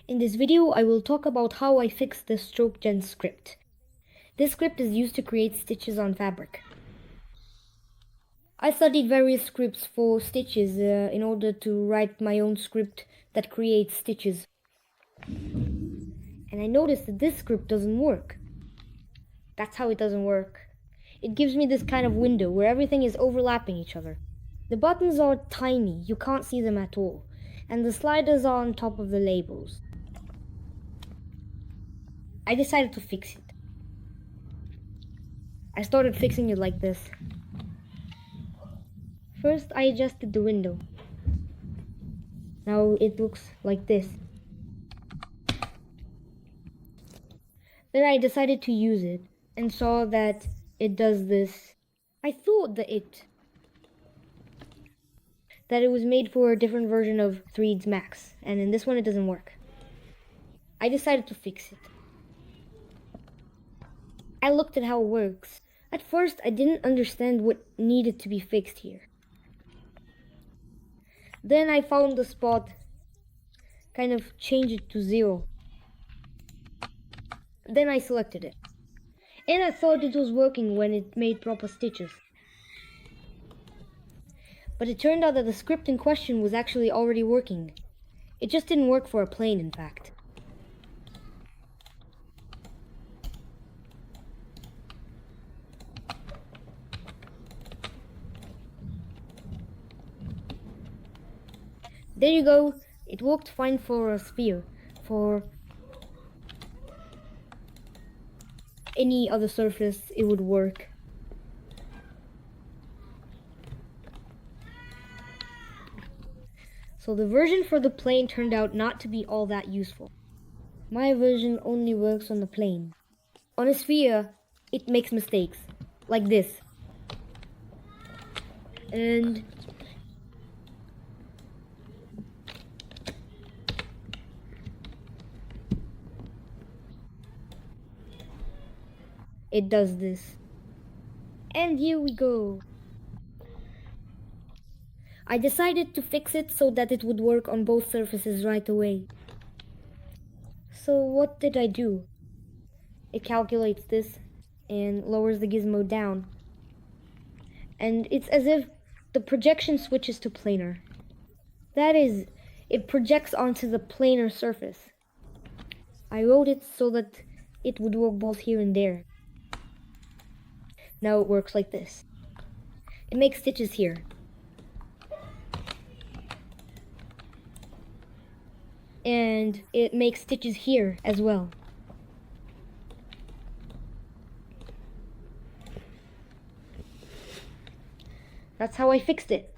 In this video, I will talk about how I fixed the StrokeGen script. This script is used to create stitches on fabric. I studied various scripts for stitches in order to write my own script that creates stitches. And I noticed that this script doesn't work. That's how it doesn't work. It gives me this kind of window where everything is overlapping each other. The buttons are tiny, you can't see them at all, and the sliders are on top of the labels. I decided to fix it. I started fixing it like this. First, I adjusted the window. Now it looks like this. Then I decided to use it and saw that it does this. I thought that it was made for a different version of Threads Max, and in this one it doesn't work. I decided to fix it. I looked at how it works. At first, I didn't understand what needed to be fixed here. Then I found the spot, kind of changed it to 0. Then I selected it. And I thought it was working when it made proper stitches. But it turned out that the script in question was actually already working. It just didn't work for a plane, in fact. There you go. It worked fine for a sphere. For any other surface, it would work. So the version for the plane turned out not to be all that useful. My version only works on the plane. On a sphere, it makes mistakes, like this. And it does this. And here we go. I decided to fix it so that it would work on both surfaces right away. So what did I do? It calculates this and lowers the gizmo down. And it's as if the projection switches to planar. That is, it projects onto the planar surface. I wrote it so that it would work both here and there. Now it works like this. It makes stitches here. And it makes stitches here as well. That's how I fixed it.